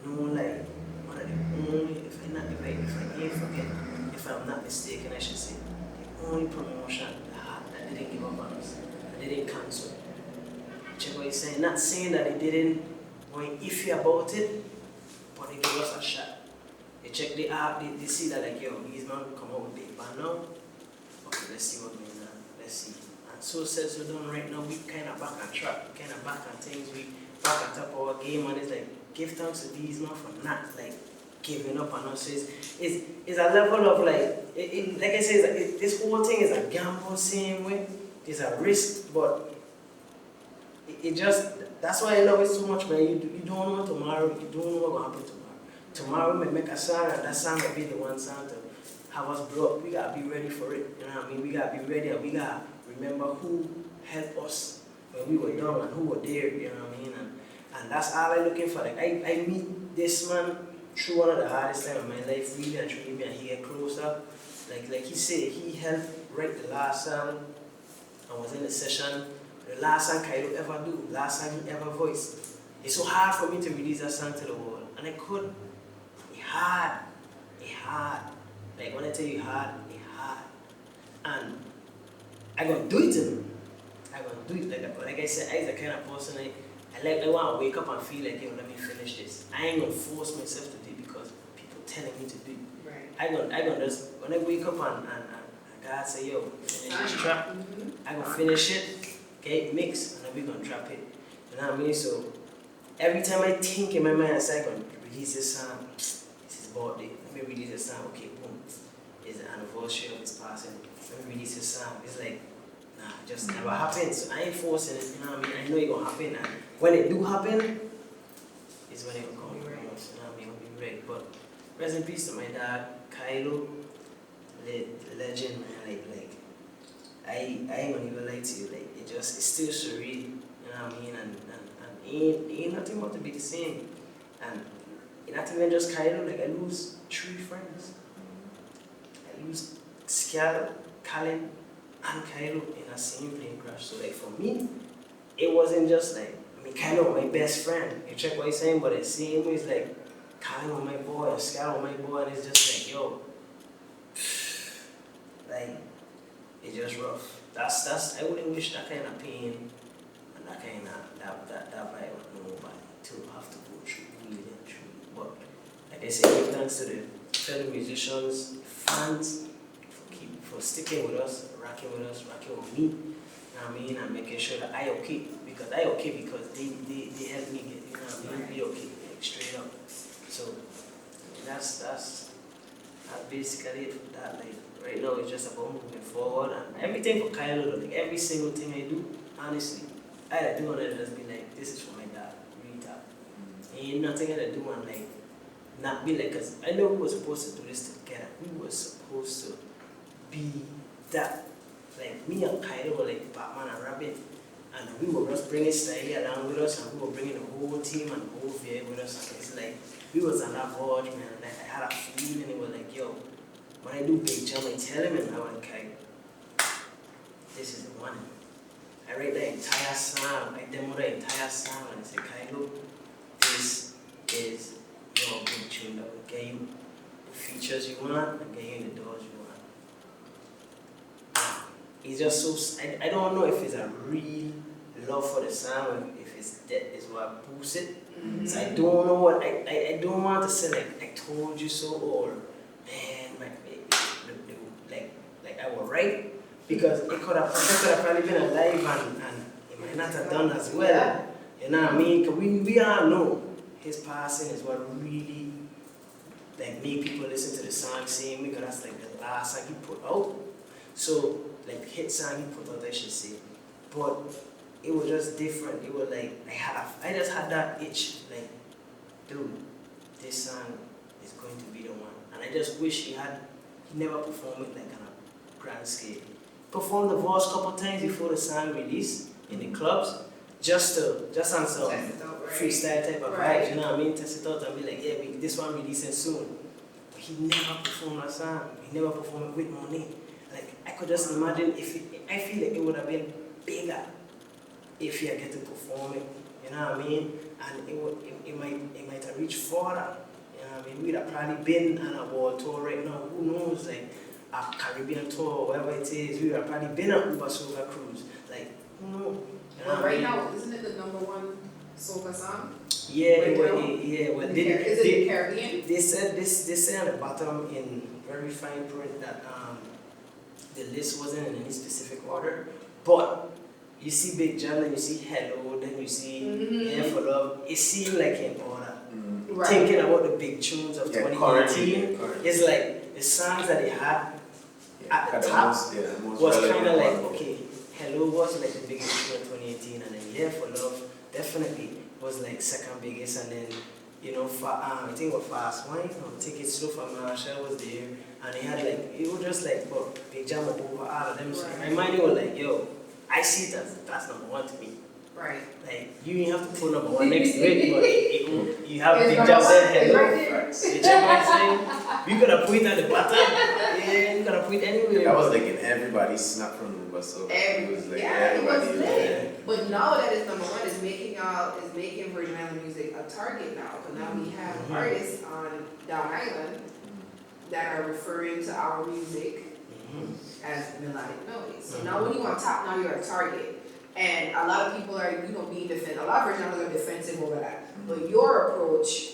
no lie, one of the only, if I'm not mistaken, I should say, the only promotion that didn't give up on us, that they didn't cancel. Check what he's saying. Not saying that they didn't going iffy about it, but they gave us a shot. They check the app, they see that like, yo, these man will come out with big band now. Okay, let's see what goes on. Let's see. And so said so done right now, we kind of back on track, kind of back on things, we back on top of our game, and it's like, give thanks to these man for not like giving up on us. So it's a level of like, like I said, this whole thing is a gamble same way. It's a risk, but it just, that's why I love it so much, man. You don't know tomorrow, you don't know what will happen tomorrow. Tomorrow we make a song, and that song will be the one song to have us blow up. We gotta be ready for it, you know what I mean? We gotta be ready, and we gotta remember who helped us when we were young and who were there, you know what I mean? And that's all I'm looking for. Like I meet this man through one of the hardest times of my life, really and truly, and he get closer. Like he said, he helped write the last song and was in the session. The last song Kylo ever do, last song he ever voiced. It's so hard for me to release that song to the world. And I could. It hard. Like when I tell you hard, it hard. And I gonna do it to him. I gonna do it. Like I said, I'm the kind of person I want to wake up and feel like, yo, let me finish this. I ain't gonna force myself to do it because people telling me to do it. Right. I gonna just, when I wake up and God say, yo, finish this trap, I gonna finish it, okay, mix, and then we gonna drop it. You know what I mean? So every time I think in my mind, I say, I'm gonna release this song, it's his birthday, let me release this song, okay, boom. It's the anniversary of his passing, let me release this song. It's like, nah, it just never happens. So I ain't forcing it, you know what I mean? I know it gonna happen, and when it do happen, it's when it will come, you know what I mean? It'll be right. But rest in peace to my dad, Kylo, legend, man. Like I ain't gonna even lie to you. Like it's still surreal, you know what I mean? And ain't nothing about to be the same. And not even just Kylo. Like I lose 3 friends. I lose Scal, Colin, and Kylo in a same plane crash. So like for me, it wasn't just like, I mean, Kylo my best friend. You check what he's saying, but the same way it's like Kylo my boy, or Scal my boy, and it's just like, yo, like, it's just rough. That's I wouldn't wish that kind of pain and that kind of that vibe on nobody to have to go through, really and truly. But like I say, give thanks to the fellow musicians, fans, for sticking with us, rocking with me, you know what I mean, and making sure that I okay, because they helped me get, you know what I mean, be okay, like, straight up. So that's basically it for that. Like right now it's just about moving forward, and everything for Kylo, like every single thing I do, honestly, I do want to just be like, this is for my dad, read that. Ain't nothing I do and like not be like, cause I know we were supposed to do this together. We were supposed to be that. Like me and Kylo were like Batman and Robin, and we were just bringing Stylie along with us, and we were bringing the whole team and the whole VA with us. And it's like we was on that verge, man. Like I had a feeling, and it was like, yo, when I do Big Jam, I tell him, and I went, Kylo, this is the one. I write the entire song, I demo the entire song, and I say, Kylo, this is your big tune that will get you the features you want and get you in the doors you want. It's just so, I don't know if it's a real love for the song, if it's that is what boosts it. So I don't know what, I don't want to say like, I told you so, or man, like I was right. Because it could have probably been alive and it might not have done as well. Yeah. You know what I mean? Because we all know his passing is what really like made people listen to the song same because that's like the last song he put out. So like the hit song he put out, I should say. But it was just different. It was like I just had that itch, like, dude, this song is going to be the one. And I just wish he never performed it like on a grand scale. Performed the verse a couple times before the song release in the clubs, just on some freestyle type of vibes, you know what I mean? Test it out and be like, yeah, this one releasing soon. But he never performed a song. He never performed it with money. Like, I could just imagine I feel like it would have been bigger if he had get to perform it. You know what I mean? And it might have reached further. You know what I mean? We'd have probably been on a world tour right now. Who knows? Like, a Caribbean tour or whatever it is. We'd have probably been on Uber Soca cruise. Like, who knows? You know Well, right now, isn't it the #1 soca song? Yeah, Right well, now? well, Is it the Caribbean? they said on the bottom in very fine print that the list wasn't in any specific order, but you see Big Jam, then you see Hello, then you see Yeah for Love. It seemed like in order. Right. Thinking about the big tunes of 2018, currently. it's like the songs that they had at the top most was relevant kind of like, one. okay, Hello was like the biggest tune of 2018, and then Yeah for Love definitely was like second biggest, and then I think what Fast Wine or Take It Slow for Marshall was there, and they had like, it was just like, but Big Jam over all of them. So Right. my mind was like, yo, I see it as that's #1 to me. Right. Like, you didn't have to put #1 next to it, but you have It's Big Jam there, it's Hello. right there. You check what I'm saying? You could have put it at the bottom. Yeah, you could have put it anywhere. That was like in everybody's snap from Uber, so it was like everybody was there. But now that it's #1, it's making Virgin Island music a target now. But now we have artists on Down Island that are referring to our music as melodic noise. So now when you on top, now you're a target. And a lot of people are, being defensive. A lot of Virgin Islanders are defensive over that. But your approach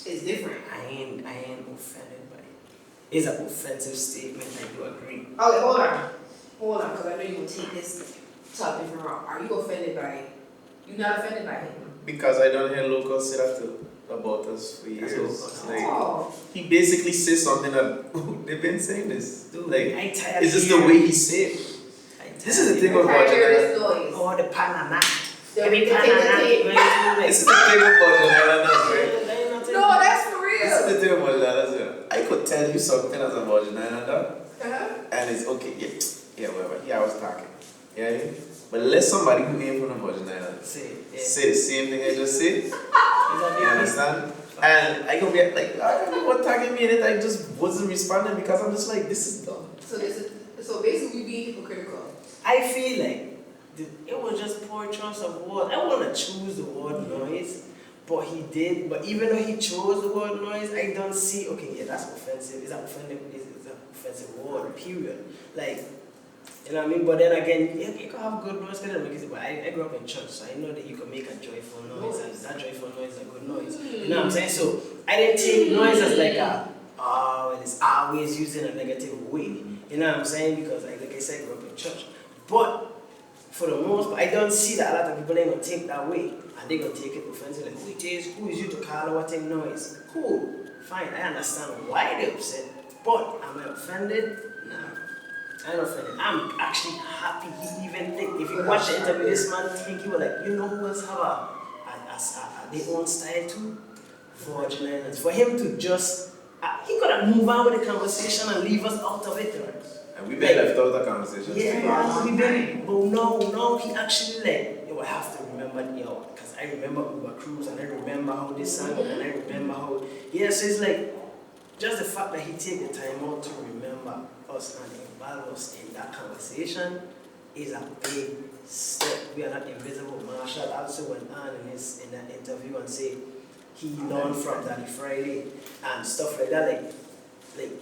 is different. I ain't offended by it. It's an offensive statement, I do agree. Okay, hold on, because I know you're going to take this to a different route. Are you offended by it? You're not offended by it? Because I don't hear locals say that about us for years. Like, Oh. he basically says something that they've been saying this. Dude, Like, I tired it's just of the way he said it. This is the thing I about hear Virgin this noise. Oh, the Panama. The Every tape. Panama. This is the thing about Virgin Islanders, right? No, that's for real. This is the thing about Virgin Islanders. I could tell you something as a Virgin Islander, Uh-huh. and it's okay. Yeah, whatever. Yeah, I was talking. You know what I mean? But let somebody who ain't from the Virgin Islands say the same thing I just said. You understand? And I could be like, I don't know what tagging me in it. I just wasn't responding because I'm just like, this is dumb. So basically, we being hypocritical. I feel like it was just poor choice of words. I want to choose the word noise, but he did. But even though he chose the word noise, I don't see, okay, yeah, that's offensive. It's an offensive word, period. Like, you know what I mean? But then again, you can have good noise, but I grew up in church, so I know that you can make a joyful noise, and that joyful noise is a good noise. You know what I'm saying? So I didn't take noise as like it's always using a negative way. You know what I'm saying? Because like I said, I grew up in church. But for the most part, I don't see that a lot of people ain't gonna think that way, and they're gonna take it offensively. Like, who is you to call our thing noise? Cool, fine, I understand why they're upset, but am I offended? No. I'm not offended. I'm actually happy he even think. If you watch the interview, this man think he was like, who else have their own style too? Virgin Islands. For him to just, he could have moved on with the conversation and leave us out of it. Right? And we been left out of the conversation. Yeah, we been. But no, he actually like, I have to remember, because I remember we were cruise and I remember how this sang and I remember how, so it's like, just the fact that he take the time out to remember us and involve us in that conversation is a big step. We are not invisible. Marshall also went on in that interview and said he learned from Daddy Friday and stuff like that. Like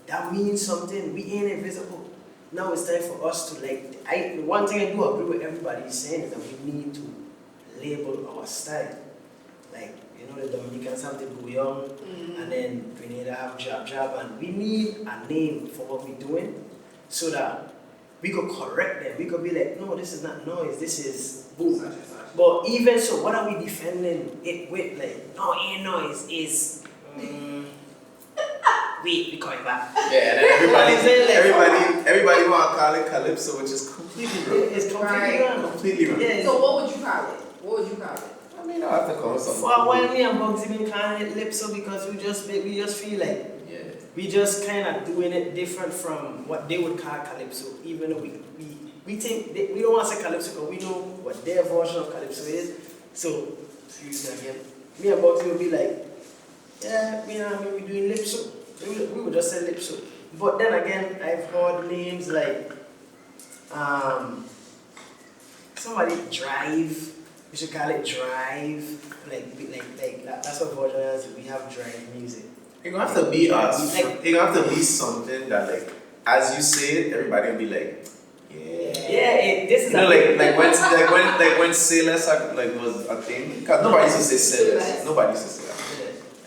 that means something. We ain't invisible. Now it's time for us to the one thing I do agree with everybody is saying is that we need to label our style. Like, the Dominicans have the bouillon, and then Grenada have jab, and we need a name for what we're doing so that we could correct them. We could be like, no, this is not noise, this is boom. But even so, what are we defending it with? Like, no, ain't noise, is we coming back. Yeah, and then everybody want to call it calypso, which is completely wrong. It's completely wrong. Completely wrong. Yeah, So what would you call it? I mean, I have to call it something. For a while, me and Bugsy been calling it Lipso because we just feel like we just kind of doing it different from what they would call Calypso, even though we think, we don't want to say Calypso because we know what their version of Calypso is. So, excuse me again, me and Bugsy will be like, yeah, we're doing Lipso. We would just say lip soup. But then again, I've heard names like somebody drive. We should call it drive. Like that's what version is. We have drive music. It's gonna have to be us. It's gonna have to be something that like, as you say it, everybody will be like, yeah. This is like when say less was a thing. Because nobody used to say say less. Nobody used to say that.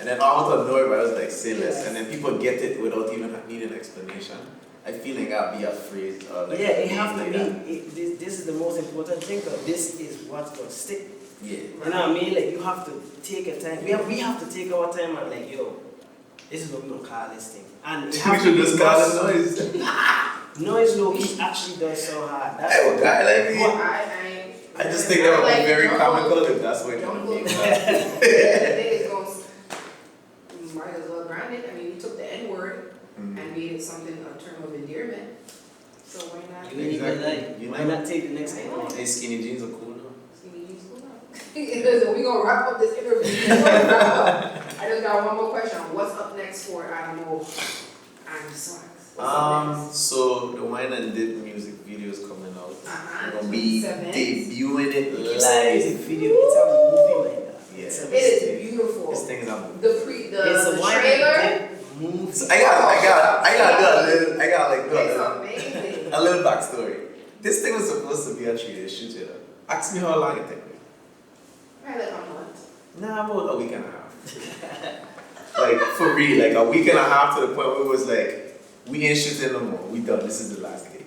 And then out of nowhere, everybody was like say less, and then people get it without even needing an explanation. I feel like I'll be a phrase. It have to be. This is the most important thing. Cause this is what's gonna stick. Yeah. You know what I mean? Like you have to take a time. We have to take our time and like, yo, this is what we're gonna call this thing. And it We should just call it noise. Noise low key actually does so hard. That's Hey, guy like me. I just think that would be very comical if that's what don't you're look. doing. I think it's going to might as well brand it. I mean, we took the N word and made it something, a term of endearment. So why not? You ain't even like, why not take the next one? Hey, skinny jeans are cool now. Skinny jeans cool now. Listen, we're going to wrap up this interview. I just got one more question. What's up next for Adamo and SWANKS? So the Wine and Dip music video is coming out. We're gonna be 27. debuting it You say music live. video, it's a movie like that. Yeah. It's a It is beautiful. This thing is a movie. it's a The wine trailer. movie. So I gotta do It's a amazing. little backstory. This thing was supposed to be a 3-day shoot, you know. Ask me how long it took me. Right, like a month. Nah, about a week and a half. Like for real, like a week and a half to the point where it was like, we ain't shooting no more. We done. This is the last day.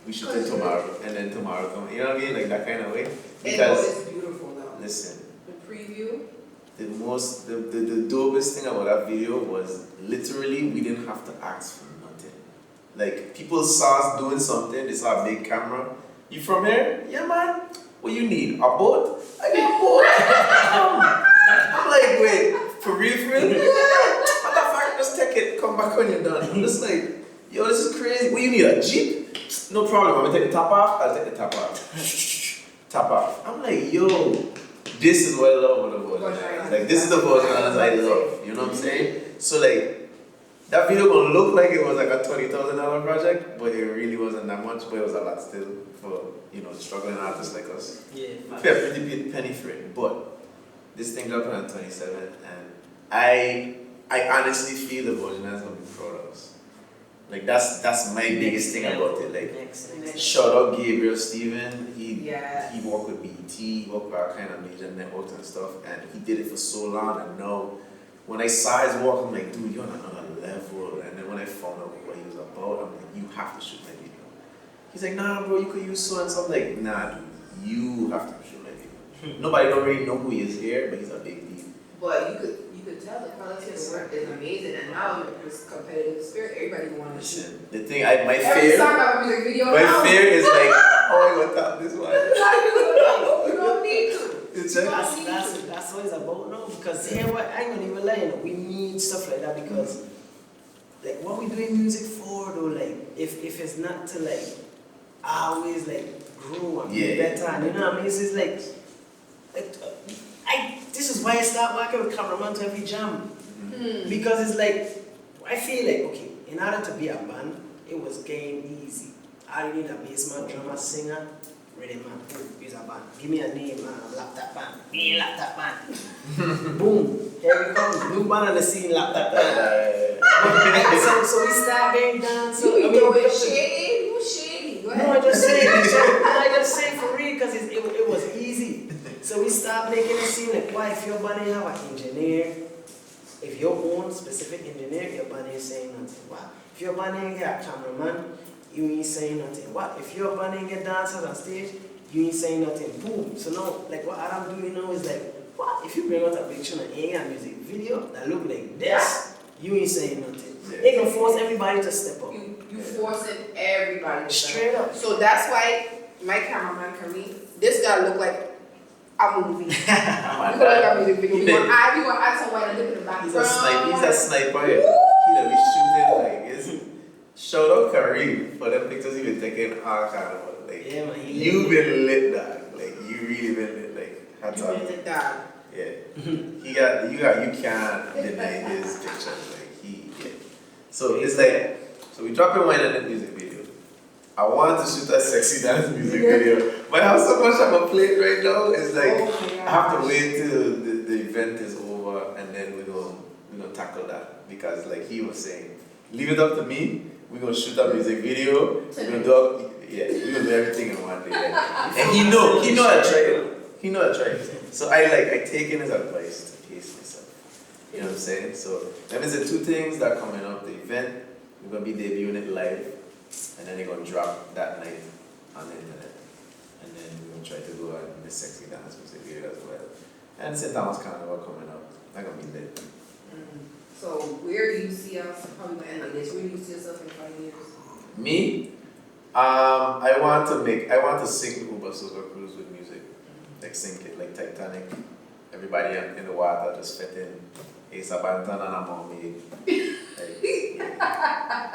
We shooting tomorrow, and then tomorrow come. You know what I mean? Like that kind of way. Because It's beautiful though. listen, The preview. the dopest thing about that video was literally we didn't have to ask for nothing. Like people saw us doing something. They saw a big camera. You from here? Yeah, man. What you need? A boat? I got a boat. I'm like, wait, for real? Yeah. Motherfucker, just take it. Come back when you're done. I'm just like, yo, this is crazy. What you need? A Jeep? No problem. I'm gonna take the top off. I'll take the top off. Top off. I'm like, yo, this is what I love about the version. Like, this is the version I love. You know what I'm saying? So like, that video gonna look like it was like a $20,000 project, but it really wasn't that much. But it was a lot still for struggling artists like us. Yeah. We have pretty big penny for it, but this thing got on 27, and I honestly feel the version is gonna be proud of us. Like that's my biggest thing about it. Like Next. shout out Gabriel Steven. He worked with BET, he worked with our kind of major networks and stuff, and he did it for so long. And now when I saw his work, I'm like, dude, you're on another level. And then when I found out what he was about, I'm like, you have to shoot my video. He's like, nah, bro, you could use so and so. I'm like, nah, dude, you have to shoot my video. Nobody don't really know who he is here, but he's a big deal. But you could tell the quality of the work is amazing, and now this competitive spirit, everybody wants to shoot. Listen, the thing, my Every fear, song I have a music video my now. fear is like, oh, I gonna top this one. You don't need to. It's That's what it's about now. Because here, what I ain't gonna even lie, we need stuff like that because, like, what we doing music for though, like, if it's not to like always like grow and be better, and you know what I mean? It's like this is why I start working with cameraman to every jam. Because it's like, I feel like, okay, in order to be a band, it was game easy. I need a bassman, drummer, singer, rhythm man, use a band. Give me a name, man, laptop band. Be a laptop band. Boom, here we come, new band on the scene, laptop band. So we start getting down. So You shady. Go ahead. no, I just say for real because it was easy. So we start making it seem like, why if your band have an engineer, if your own specific engineer, your band ain't saying nothing. What? If your band ain't get a cameraman, you ain't saying nothing. What? If your band ain't get dancers on stage, you ain't saying nothing. Boom. So now, like what Adam doing now is like, what? If you bring out a picture and a music video that look like this, you ain't saying nothing. They can force everybody to step up. You forcing everybody to step Straight up. So that's why my cameraman Kareem, this guy look like a movie. We gonna make a music video. We gonna add some white and dip in the background. He's a sniper. He be shooting like it's. Shout out Kareem for them pictures he been taking all kind of like. Yeah, man. You been lit, dog. Like you really been lit. Like hats off. Dog. Yeah. You can't deny his pictures. Like he So it's like, so we dropping wine in the music video. I want to shoot a sexy dance music video, but I have so much on my plate right now. It's like I have to wait till the event is over and then we're gonna tackle that, because like he was saying, leave it up to me. We're gonna shoot a music video. We're gonna do everything in one day. And he know I try. He know I try. So I take in his advice to pace myself. You know what I'm saying? So that means the two things that are coming up: the event, we're gonna be debuting it live, and then they're gonna drop that night on the internet. And then we're gonna try to go on the sexy dance music video as well. And St. Thomas Carnival coming up. That's gonna be lit. So where do you see us? Probably gonna end like this. Where do you see yourself in 5 years? Me? I want to sink Uber Soca Cruise with music. Like sink it like Titanic. Everybody in the water just fit in. Ace Bantan and a mermaid.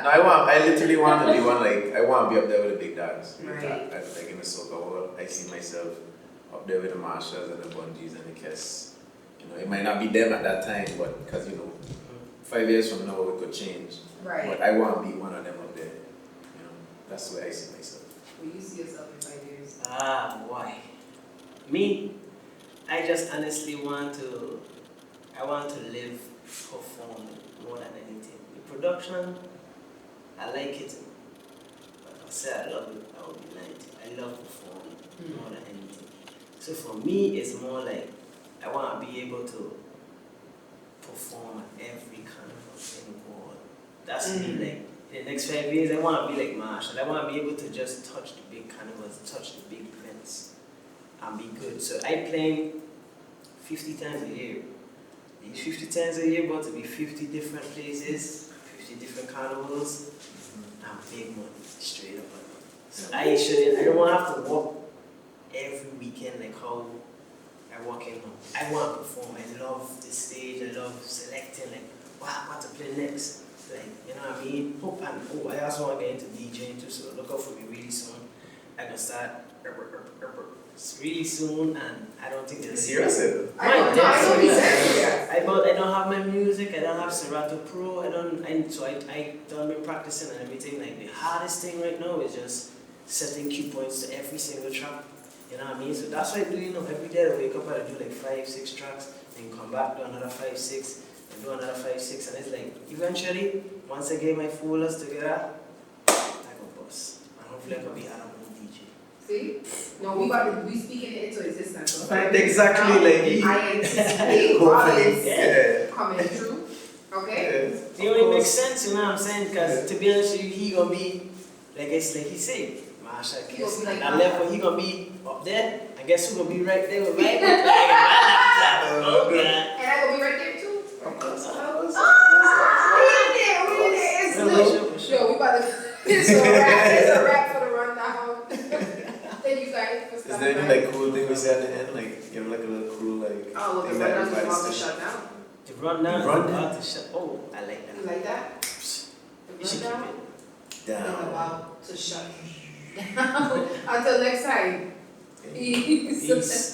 No, I literally want to be one, like, I want to be up there with the big dogs. Right. Like in the soca world, I see myself up there with the Marshalls and the Bungies and the Kess. You know, it might not be them at that time, but because, 5 years from now it could change. Right. But I want to be one of them up there. That's the way I see myself. Where you see yourself in 5 years? Why? Me, I just honestly want to live, perform more than anything. The production, I like it. But I say I love it, I would be lying. I love performing more than anything. So for me, it's more like I want to be able to perform at every kind of thing. That's me, like. In the next 5 years, I want to be like Marshall. I want to be able to just touch the big carnivals, touch the big events, and be good. So I plan 50 times a year. These 50 times a year, about to be 50 different places, 50 different carnivals, and big money, straight up. So I don't want to have to walk every weekend like how I walk in home. I want to perform. I love the stage. I love selecting, like, what to play next. Like, you know what I mean? I also want to get into DJing too, so look out for me really soon. I'm gonna start really soon, and I don't think there's serious. I don't be serious. I don't have my music. I don't have Serato Pro. I don't been practicing and everything. Like the hardest thing right now is just setting cue points to every single track. You know what I mean? So that's what I do. Every day I wake up, I do like 5-6 tracks, then come back, do another 5-6. Do another 5-6, and it's like eventually, once I get my folders together, I go boss. And hopefully I can be an DJ. See? No, we speaking it into existence. So exactly like I anticipate Rollins coming true. Okay? It makes sense, you know what I'm saying? Because to be honest with you, he gonna be like he said, Marshall Kess. Like that level, he gonna be up there. I guess who gonna be right there with my laptop? And I gonna be right there too. Of course. Yo, we about to it's a wrap for the rundown. Thank you guys for Is stopping there by. any like cool thing we say at the end? Like give like a little cool like Oh, look, thing the that rundown is everybody's about to saying? shut down. The rundown is Rundown? about to shut. Oh, I like that. You like that? You should The keep rundown it. is Down. about to shut down. Until next time. Peace. Peace.